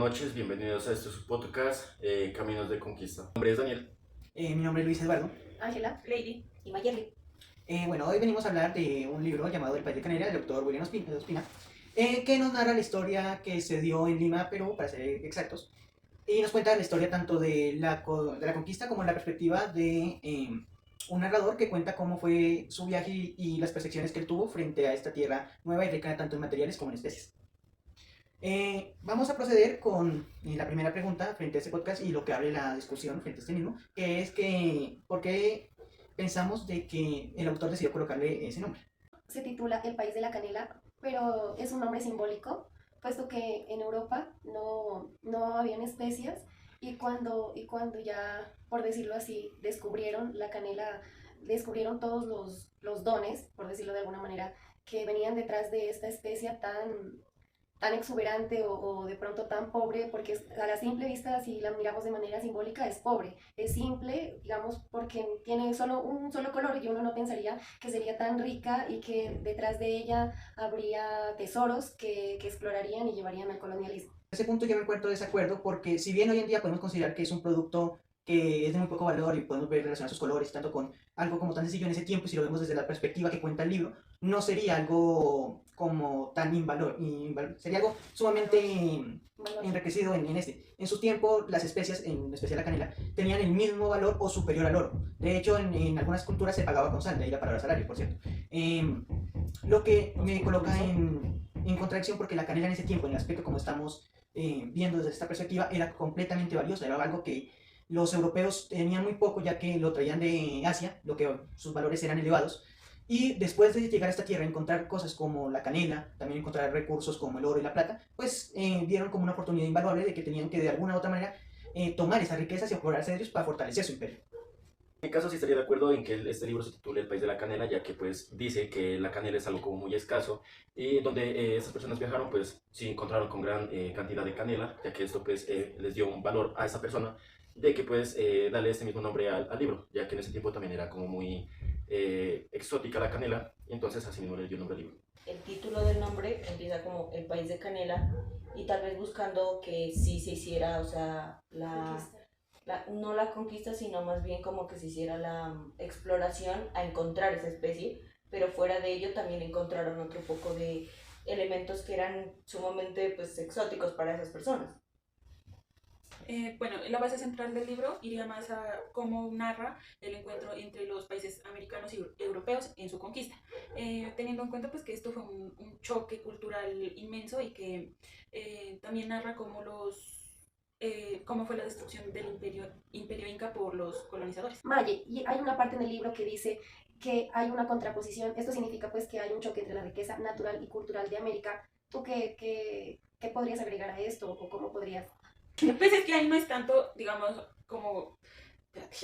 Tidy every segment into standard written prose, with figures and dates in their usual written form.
noches, bienvenidos a este su podcast, Caminos de Conquista. Mi nombre es Daniel. Mi nombre es Luis Eduardo. Ángela, Lady y Mayerly. Hoy venimos a hablar de un libro llamado El País de Canela, del doctor William Ospina, que nos narra la historia que se dio en Lima, Perú, para ser exactos, y nos cuenta la historia tanto de la conquista como la perspectiva de un narrador que cuenta cómo fue su viaje y las percepciones que él tuvo frente a esta tierra nueva y rica tanto en materiales como en especies. Vamos a proceder con la primera pregunta frente a este podcast y lo que abre la discusión frente a este mismo, que es que ¿por qué pensamos de que el autor decidió colocarle ese nombre? Se titula El País de la Canela, pero es un nombre simbólico, puesto que en Europa no habían especias y cuando ya, por decirlo así, descubrieron la canela, descubrieron todos los dones, por decirlo de alguna manera, que venían detrás de esta especia tan exuberante o de pronto tan pobre, porque a la simple vista, si la miramos de manera simbólica, es pobre. Es simple, digamos, porque tiene solo un solo color y uno no pensaría que sería tan rica y que detrás de ella habría tesoros que explorarían y llevarían al colonialismo. En ese punto yo me encuentro de desacuerdo porque si bien hoy en día podemos considerar que es un producto que es de muy poco valor y podemos ver relacionar sus colores tanto con algo como tan sencillo en ese tiempo, si lo vemos desde la perspectiva que cuenta el libro, no sería algo como tan sería algo sumamente enriquecido En su tiempo, las especias, en especial la canela, tenían el mismo valor o superior al oro. De hecho, en algunas culturas se pagaba con sal, de ahí la palabra salario, por cierto. Lo que me coloca en contradicción porque la canela en ese tiempo, en el aspecto como estamos viendo desde esta perspectiva, era completamente valiosa, era algo que los europeos tenían muy poco ya que lo traían de Asia, lo que sus valores eran elevados, y después de llegar a esta tierra, encontrar cosas como la canela, también encontrar recursos como el oro y la plata, pues vieron como una oportunidad invaluable de que tenían que de alguna u otra manera tomar esas riquezas y apoderarse de ellos para fortalecer su imperio. En mi caso sí estaría de acuerdo en que este libro se titule El País de la Canela, ya que pues dice que la canela es algo como muy escaso y donde esas personas viajaron pues sí encontraron con gran cantidad de canela, ya que esto pues les dio un valor a esa persona de que pues darle este mismo nombre al libro, ya que en ese tiempo también era como muy exótica la canela y entonces así mismo le dio nombre al libro. El título del nombre empieza como El País de Canela y tal vez buscando que sí se hiciera, o sea, no la conquista, sino más bien como que se hiciera la exploración a encontrar esa especie, pero fuera de ello también encontraron otro poco de elementos que eran sumamente pues exóticos para esas personas. La base central del libro iría más a cómo narra el encuentro entre los países americanos y europeos en su conquista, teniendo en cuenta pues, que esto fue un choque cultural inmenso y que también narra cómo fue la destrucción del imperio inca por los colonizadores. Maye, y hay una parte en el libro que dice que hay una contraposición. Esto significa pues que hay un choque entre la riqueza natural y cultural de América. ¿Tú qué podrías agregar a esto o cómo podrías? Pues es que ahí no es tanto, digamos, como... Pues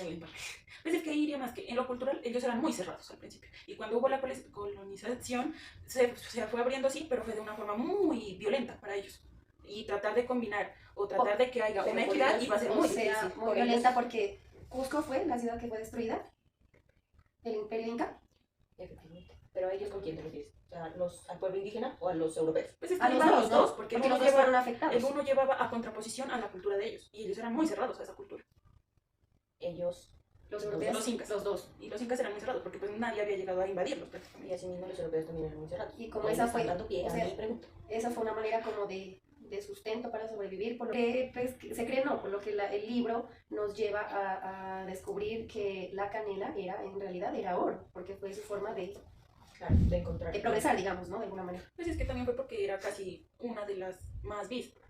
es que ahí iría más que en lo cultural ellos eran muy cerrados al principio. Y cuando hubo la colonización se fue abriendo así, pero fue de una forma muy violenta para ellos. Y tratar de combinar o tratar de que haya una equidad iba a ser muy difícil. Muy violenta porque Cusco fue la ciudad que fue destruida, el imperio inca. Efectivamente. Pero a ellos ¿con quién te refieres? O sea, ¿al pueblo indígena o a los europeos? Pues es que A los iban dos, los ¿no? dos, porque los dos fueron afectados. el uno llevaba a contraposición a la cultura de ellos. Y ellos eran muy cerrados a esa cultura. Ellos... Los europeos, los incas. los dos. Y los incas eran muy cerrados porque pues nadie había llegado a invadirlos prácticamente. Y así mismo los europeos también eran muy cerrados. Y como esa fue, dando pie a mi pregunta. Esa fue una manera como de sustento para sobrevivir, por lo que pues, se cree no, por lo que el libro nos lleva a descubrir que la canela en realidad era oro, porque fue su forma de encontrar. De progresar, digamos, ¿no? De alguna manera. Pues es que también fue porque era casi una de las más vistas,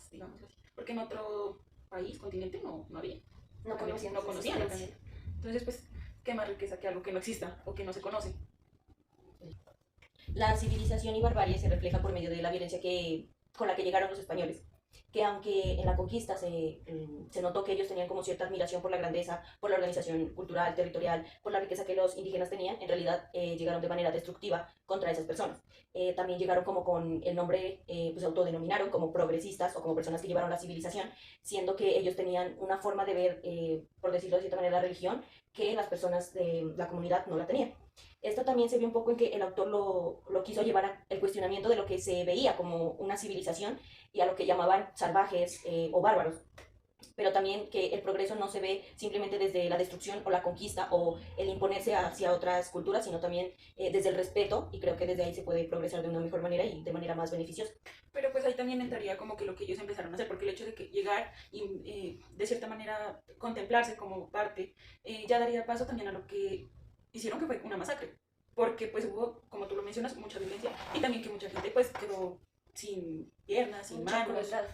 digamos así. Porque en otro país, continente, no había. No conocían. Entonces, pues, qué más riqueza que algo que no exista o que no se conoce. La civilización y barbarie se refleja por medio de la violencia con la que llegaron los españoles, que aunque en la conquista se notó que ellos tenían como cierta admiración por la grandeza, por la organización cultural, territorial, por la riqueza que los indígenas tenían, en realidad llegaron de manera destructiva contra esas personas. También llegaron como con el nombre, pues se autodenominaron como progresistas o como personas que llevaron la civilización, siendo que ellos tenían una forma de ver, por decirlo de cierta manera, la religión, que las personas de la comunidad no la tenían. Esto también se ve un poco en que el autor lo quiso llevar al cuestionamiento de lo que se veía como una civilización y a lo que llamaban salvajes o bárbaros, pero también que el progreso no se ve simplemente desde la destrucción o la conquista o el imponerse hacia otras culturas, sino también desde el respeto, y creo que desde ahí se puede progresar de una mejor manera y de manera más beneficiosa. Pero pues ahí también entraría como que lo que ellos empezaron a hacer, porque el hecho de que llegar y de cierta manera contemplarse como parte, ya daría paso también a lo que hicieron, que fue una masacre, porque pues hubo, como tú lo mencionas, mucha violencia y también que mucha gente pues quedó sin piernas, sin Mucha manos. crueldad.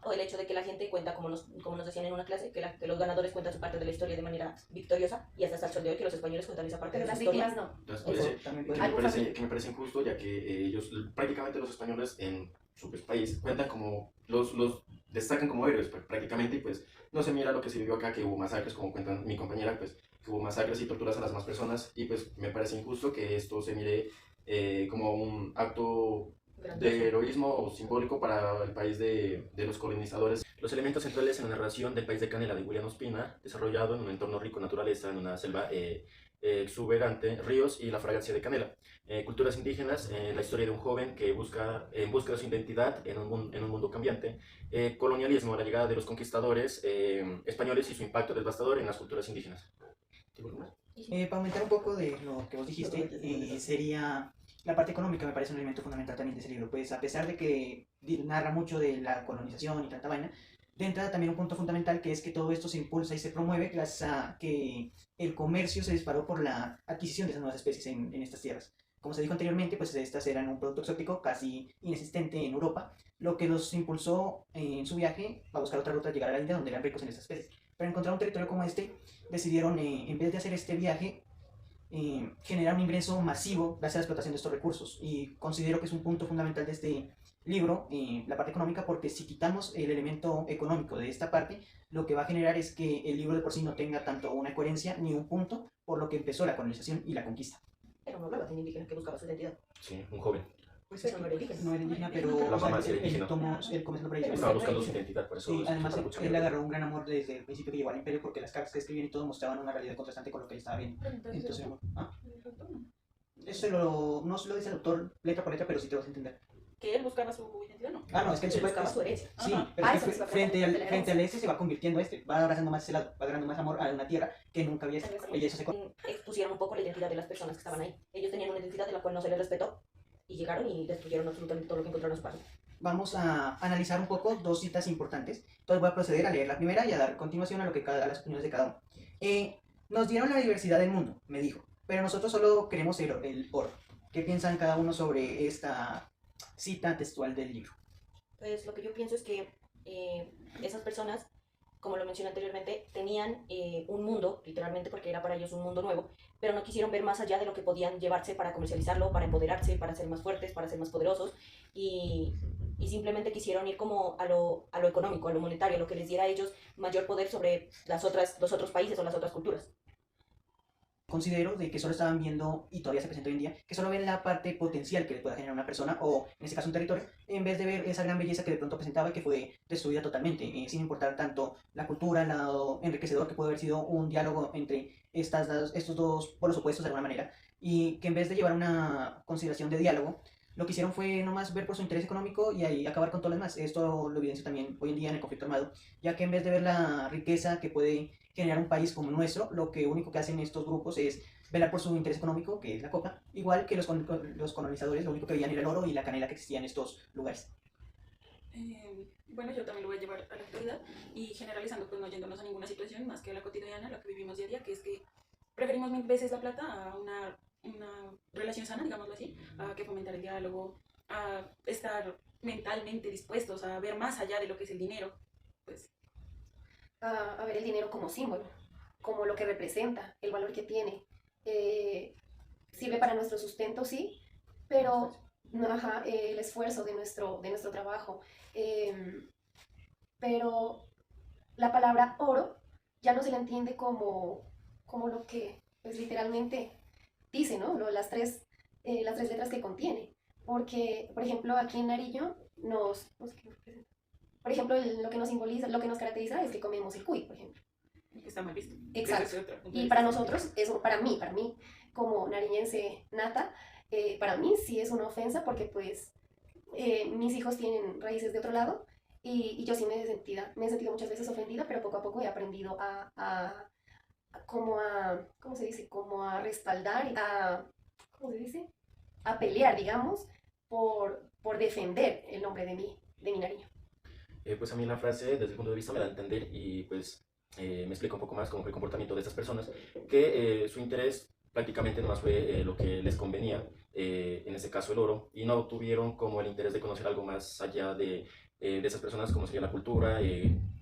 O el hecho de que la gente cuenta, como nos decían en una clase, que los ganadores cuentan su parte de la historia de manera victoriosa, y hasta el sol de hoy que los españoles cuentan esa parte Pero de las su historia. víctimas no. Entonces, Eso parece- también que puede me Algo parece, fácil. que me parece injusto, ya que ellos, prácticamente los españoles en su pues, país, cuentan como, los destacan como héroes prácticamente, y pues no se mira lo que se vivió acá, que hubo masacres, como cuentan mi compañera, pues que hubo masacres y torturas a las demás personas, y pues me parece injusto que esto se mire como un acto de heroísmo o simbólico para el país de los colonizadores. Los elementos centrales en la narración del país de Canela de William Ospina, desarrollado en un entorno rico en naturaleza, en una selva exuberante, ríos y la fragancia de canela. Culturas indígenas, la historia de un joven que busca en busca de su identidad en un mundo cambiante. Colonialismo, la llegada de los conquistadores españoles y su impacto devastador en las culturas indígenas. Para aumentar un poco de lo que vos dijiste, sería la parte económica, me parece un elemento fundamental también de ese libro. Pues a pesar de que narra mucho de la colonización y tanta vaina, de entrada también un punto fundamental que es que todo esto se impulsa y se promueve gracias a que el comercio se disparó por la adquisición de esas nuevas especies en estas tierras. Como se dijo anteriormente, pues estas eran un producto exótico casi inexistente en Europa, lo que los impulsó en su viaje a buscar otra ruta, llegar a la India donde eran ricos en estas especies. Para encontrar un territorio como este, decidieron, en vez de hacer este viaje, generar un ingreso masivo gracias a la explotación de estos recursos. Y considero que es un punto fundamental de este libro, la parte económica, porque si quitamos el elemento económico de esta parte, lo que va a generar es que el libro de por sí no tenga tanto una coherencia ni un punto por lo que empezó la colonización y la conquista. Era una nueva indígena que buscaba su identidad. Sí, un joven. Pues Pero no era indígena. no era indígena, pero La o sea, mamá sí era él indígena. tomó, él comenzó por ahí. Estaba buscando su identidad, por eso. Sí, además estaba buscando. él agarró un gran amor desde el principio que llegó al imperio porque las cartas que escribían y todo mostraban una realidad contrastante con lo que él estaba viendo. Entonces, no se lo dice el autor letra por letra, pero sí te vas a entender. Que él buscaba su identidad, ¿no? Ah, no, es que él Él buscaba su herencia. Sí, Ajá. pero Ah, es que eso sí, frente al este se va convirtiendo va abrazando más ese lado, va agarrando más amor a una tierra que nunca había y eso se Expusieron un poco la identidad de las personas que estaban ahí. Ellos tenían una identidad de la cual no se les respetó y llegaron y destruyeron absolutamente todo lo que encontraron a su paso. Vamos a analizar un poco dos citas importantes. Entonces voy a proceder a leer la primera y a dar continuación a a las opiniones de cada uno. Nos dieron la diversidad del mundo, me dijo, pero nosotros solo queremos el oro. ¿Qué piensan cada uno sobre esta cita textual del libro? Pues lo que yo pienso es que esas personas, como lo mencioné anteriormente, tenían un mundo, literalmente porque era para ellos un mundo nuevo, pero no quisieron ver más allá de lo que podían llevarse para comercializarlo, para empoderarse, para ser más fuertes, para ser más poderosos, y simplemente quisieron ir como a lo económico, a lo monetario, a lo que les diera a ellos mayor poder sobre los otros países o las otras culturas. Considero de que solo estaban viendo, y todavía se presenta hoy en día, que solo ven la parte potencial que le pueda generar una persona, o en este caso un territorio, en vez de ver esa gran belleza que de pronto presentaba y que fue destruida totalmente, sin importar tanto la cultura, lo enriquecedor que pudo haber sido un diálogo entre estos dos polos opuestos de alguna manera, y que en vez de llevar una consideración de diálogo, lo que hicieron fue nomás ver por su interés económico y ahí acabar con todo lo demás. Esto lo evidencia también hoy en día en el conflicto armado, ya que en vez de ver la riqueza que puede generar un país como el nuestro, lo que único que hacen estos grupos es velar por su interés económico, que es la coca, igual que los colonizadores, lo único que veían era el oro y la canela que existía en estos lugares. Bueno, yo también lo voy a llevar a la actualidad y generalizando, pues no yéndonos a ninguna situación más que a la cotidiana, lo que vivimos día a día, que es que preferimos mil veces la plata a una relación sana, digámoslo así, a que fomentar el diálogo, a estar mentalmente dispuestos a ver más allá de lo que es el dinero, pues. A ver el dinero como símbolo, como lo que representa, el valor que tiene. Sirve para nuestro sustento, sí, pero no, el esfuerzo de nuestro trabajo. Pero la palabra oro ya no se la entiende como lo que pues, literalmente dice, ¿no? Las tres letras que contiene. Porque, por ejemplo, aquí en Nariño por ejemplo, lo que nos simboliza, lo que nos caracteriza es que comemos el cuy, por ejemplo. Está mal visto. Exacto. Ese es otro punto de Y vista. para nosotros, eso, para mí, como nariñense nata, para mí sí es una ofensa porque pues mis hijos tienen raíces de otro lado y yo sí me he sentido muchas veces ofendida, pero poco a poco he aprendido como a, ¿cómo se dice? Como a respaldar, ¿cómo se dice? A pelear, digamos, por defender el nombre de mi nariño. Pues a mí la frase, desde el punto de vista, me da a entender y pues me explica un poco más cómo fue el comportamiento de estas personas, que su interés prácticamente nomás fue lo que les convenía, en este caso el oro, y no tuvieron como el interés de conocer algo más allá de esas personas, como sería la cultura,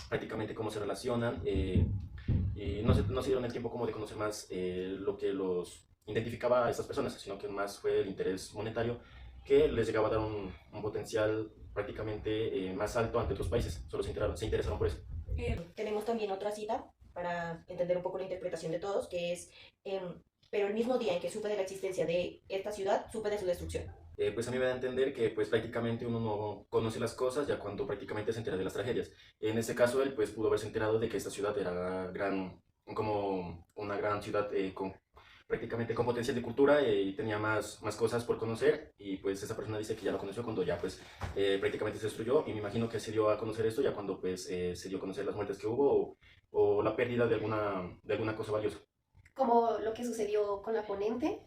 prácticamente cómo se relacionan, y no se dieron el tiempo como de conocer más lo que los identificaba a estas personas, sino que más fue el interés monetario que les llegaba a dar un potencial prácticamente más alto ante otros países. Solo se interesaron por eso. Tenemos también otra cita para entender un poco la interpretación de todos, que es, pero el mismo día en que supe de la existencia de esta ciudad, supe de su destrucción. Pues a mí me da a entender que pues prácticamente uno no conoce las cosas ya cuando prácticamente se entera de las tragedias. En este caso él pues pudo haberse enterado de que esta ciudad era como una gran ciudad con prácticamente con potencial de cultura y tenía más cosas por conocer y pues esa persona dice que ya lo conoció cuando ya pues prácticamente se destruyó y me imagino que se dio a conocer esto ya cuando pues se dio a conocer las muertes que hubo o la pérdida de alguna cosa valiosa. Como lo que sucedió con la ponente,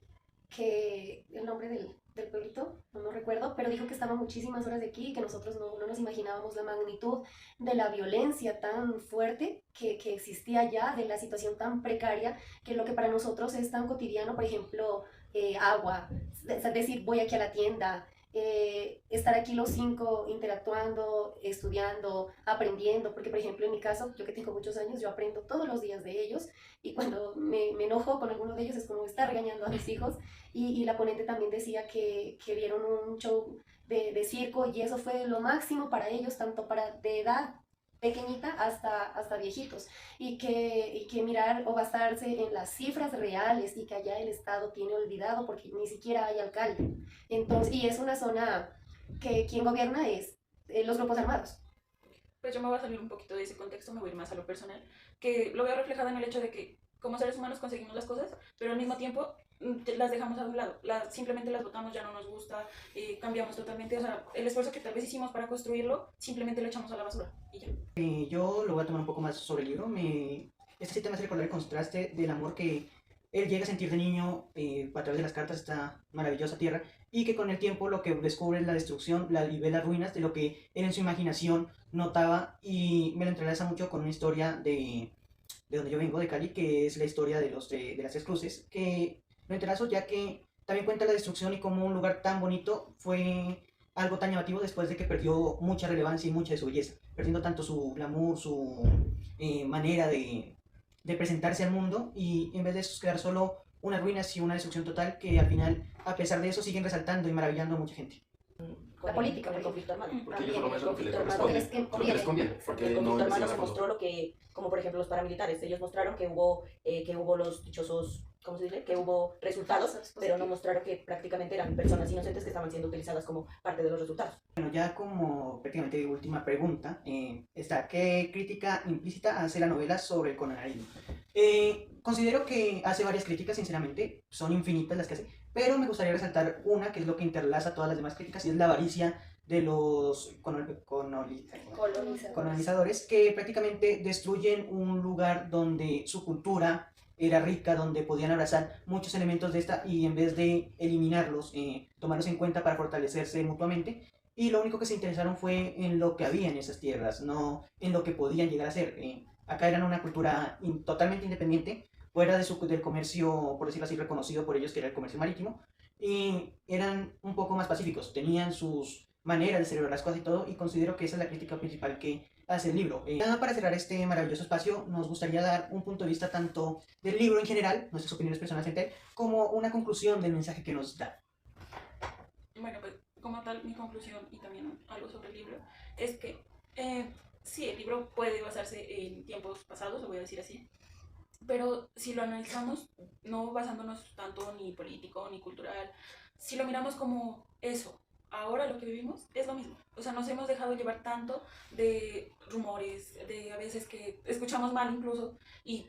que el nombre del pueblito, no lo recuerdo, pero dijo que estaba muchísimas horas de aquí y que nosotros no nos imaginábamos la magnitud de la violencia tan fuerte que existía allá, de la situación tan precaria, que lo que para nosotros es tan cotidiano, por ejemplo, agua, es decir, voy aquí a la tienda, estar aquí los cinco interactuando, estudiando, aprendiendo, porque por ejemplo en mi caso, yo que tengo muchos años, yo aprendo todos los días de ellos y cuando me enojo con alguno de ellos es como estar regañando a mis hijos y la ponente también decía que vieron un show de circo y eso fue lo máximo para ellos, tanto para de edad pequeñita hasta viejitos y que mirar o basarse en las cifras reales y que allá el Estado tiene olvidado porque ni siquiera hay alcalde. Entonces, y es una zona que quien gobierna es los grupos armados. Pues yo me voy a salir un poquito de ese contexto, me voy a ir más a lo personal, que lo veo reflejado en el hecho de que como seres humanos conseguimos las cosas, pero al mismo tiempo las dejamos a un lado, simplemente las botamos, ya no nos gusta, cambiamos totalmente, o sea, el esfuerzo que tal vez hicimos para construirlo, simplemente lo echamos a la basura y ya. Yo lo voy a tomar un poco más sobre el libro. Esta cita me hace recordar el contraste del amor que él llega a sentir de niño a través de las cartas, esta maravillosa tierra, y que con el tiempo lo que descubre es la destrucción, y ve las ruinas de lo que él en su imaginación notaba, y me lo entrelaza mucho con una historia de donde yo vengo, de Cali, que es la historia de las Tres Cruces, que lo entrelazo ya que también cuenta la destrucción y cómo un lugar tan bonito fue algo tan llamativo después de que perdió mucha relevancia y mucha de su belleza, perdiendo tanto su glamour, su manera de presentarse al mundo, y en vez de eso quedar solo unas ruinas y una destrucción total que al final, a pesar de eso, siguen resaltando y maravillando a mucha gente. La política, con el por conflicto armado. Porque ellos También solo el muestran lo que les conflicto armado, corresponde, lo que les conviene, porque el no conflicto armado investigan se a fondo. mostró lo que, como por ejemplo los paramilitares, ellos mostraron que hubo los dichosos, ¿cómo se dice? Que hubo resultados, Falsos pero no positivos. mostraron que prácticamente eran personas inocentes que estaban siendo utilizadas como parte de los resultados. Bueno, ya como prácticamente última pregunta, está, ¿qué crítica implícita hace la novela sobre el colonialismo? Considero que hace varias críticas, sinceramente, son infinitas las que hace, pero me gustaría resaltar una que es lo que interlaza todas las demás críticas y es la avaricia de los colonizadores que prácticamente destruyen un lugar donde su cultura era rica, donde podían abrazar muchos elementos de esta y en vez de eliminarlos, tomarlos en cuenta para fortalecerse mutuamente. Y lo único que se interesaron fue en lo que había en esas tierras, no en lo que podían llegar a ser. Acá eran una cultura totalmente independiente, fuera del comercio, por decirlo así, reconocido por ellos, que era el comercio marítimo, y eran un poco más pacíficos, tenían sus maneras de celebrar las cosas y todo, y considero que esa es la crítica principal que hace el libro. Nada, para cerrar este maravilloso espacio, nos gustaría dar un punto de vista tanto del libro en general, nuestras opiniones personales en él, como una conclusión del mensaje que nos da. Bueno, pues como tal, mi conclusión y también algo sobre el libro es que sí, el libro puede basarse en tiempos pasados, lo voy a decir así, pero si lo analizamos, no basándonos tanto ni político ni cultural, si lo miramos como eso, ahora lo que vivimos es lo mismo. O sea, nos hemos dejado llevar tanto de rumores, de a veces que escuchamos mal incluso, y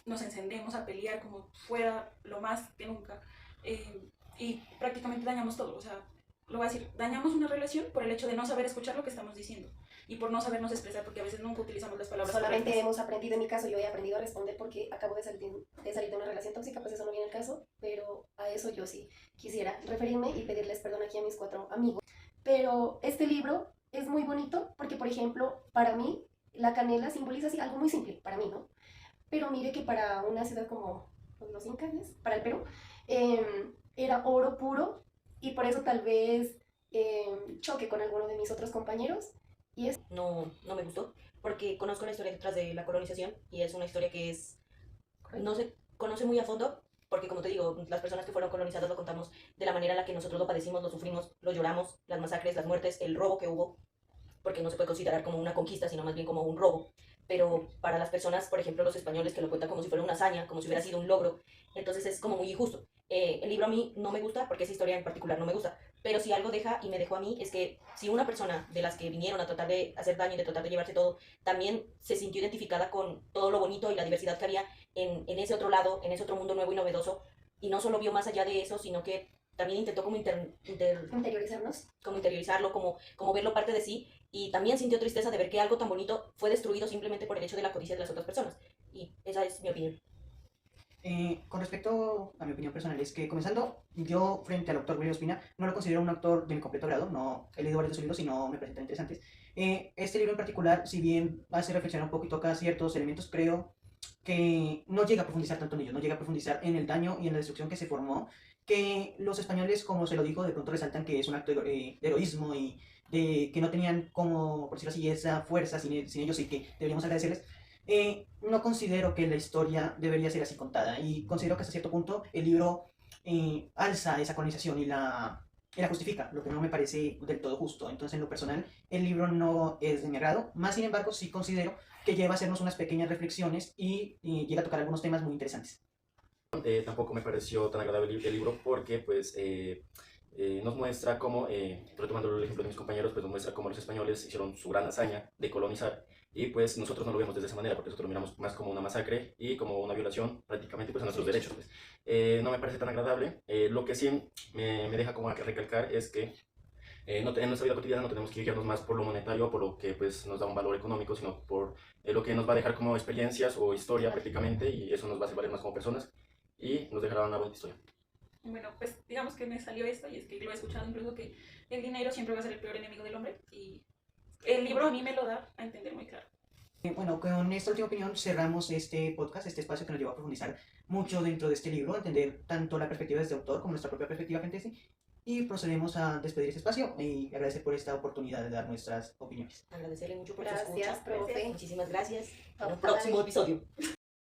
nos encendemos a pelear como fuera lo más que nunca, y prácticamente dañamos todo. O sea, lo voy a decir, dañamos una relación por el hecho de no saber escuchar lo que estamos diciendo y por no sabernos expresar, porque a veces nunca utilizamos las palabras Solamente correctas. hemos aprendido, en mi caso, yo he aprendido a responder porque acabo de salir de una relación tóxica, pues eso no viene al caso, pero a eso yo sí quisiera referirme y pedirles perdón aquí a mis 4 amigos. Pero este libro es muy bonito porque, por ejemplo, para mí, la canela simboliza así algo muy simple, para mí, ¿no? Pero mire que para una ciudad como pues, los incas, ¿ves? Para el Perú, era oro puro y por eso tal vez choque con alguno de mis otros compañeros. Y es No me gustó, porque conozco la historia detrás de la colonización y es una historia que no se conoce muy a fondo, porque como te digo, las personas que fueron colonizadas lo contamos de la manera en la que nosotros lo padecimos, lo sufrimos, lo lloramos, las masacres, las muertes, el robo que hubo, porque no se puede considerar como una conquista, sino más bien como un robo. Pero para las personas, por ejemplo, los españoles, que lo cuentan como si fuera una hazaña, como si hubiera sido un logro, entonces es como muy injusto. El libro a mí no me gusta, porque esa historia en particular no me gusta, pero si algo deja y me dejó a mí es que si una persona de las que vinieron a tratar de hacer daño y de tratar de llevarse todo, también se sintió identificada con todo lo bonito y la diversidad que había en ese otro lado, en ese otro mundo nuevo y novedoso, y no solo vio más allá de eso, sino que también intentó como interiorizarnos. como interiorizarlo, como verlo parte de sí, y también sintió tristeza de ver que algo tan bonito fue destruido simplemente por el hecho de la codicia de las otras personas. Y esa es mi opinión. Con respecto a mi opinión personal, es que comenzando, yo frente al autor William Ospina no lo considero un autor de mi completo agrado, no he leído varios de sus libros y no me presentan interesantes. Este libro en particular, si bien hace reflexionar un poco y toca ciertos elementos, creo que no llega a profundizar tanto en ellos, no llega a profundizar en el daño y en la destrucción que se formó, que los españoles, como se lo dijo, de pronto resaltan que es un acto de heroísmo y de que no tenían como, por decirlo así, esa fuerza sin ellos y que deberíamos agradecerles. No considero que la historia debería ser así contada y considero que hasta cierto punto el libro alza esa colonización y la justifica, lo que no me parece del todo justo. Entonces, en lo personal, el libro no es de mi agrado, más sin embargo, sí considero que lleva a hacernos unas pequeñas reflexiones y llega a tocar algunos temas muy interesantes. Tampoco me pareció tan agradable el libro porque pues nos muestra cómo, retomando el ejemplo de mis compañeros, pues nos muestra cómo los españoles hicieron su gran hazaña de colonizar y pues nosotros no lo vemos de esa manera porque nosotros lo miramos más como una masacre y como una violación prácticamente pues a nuestros derechos. Pues. No me parece tan agradable. Lo que sí me deja como a recalcar es que no, en nuestra vida cotidiana no tenemos que guiarnos más por lo monetario, por lo que pues, nos da un valor económico, sino por lo que nos va a dejar como experiencias o historia prácticamente y eso nos va a hacer valer más como personas y nos dejará una buena historia. Bueno, pues digamos que me salió esto y es que lo he escuchado incluso que el dinero siempre va a ser el peor enemigo del hombre y el libro a mí me lo da a entender muy claro. Bueno, con esta última opinión cerramos este podcast, este espacio que nos llevó a profundizar mucho dentro de este libro, a entender tanto la perspectiva de este autor como nuestra propia perspectiva frente a este, y procedemos a despedir este espacio y agradecer por esta oportunidad de dar nuestras opiniones. Agradecerle mucho por su Gracias, escucha. profe. Muchísimas gracias. En un Ojalá próximo episodio.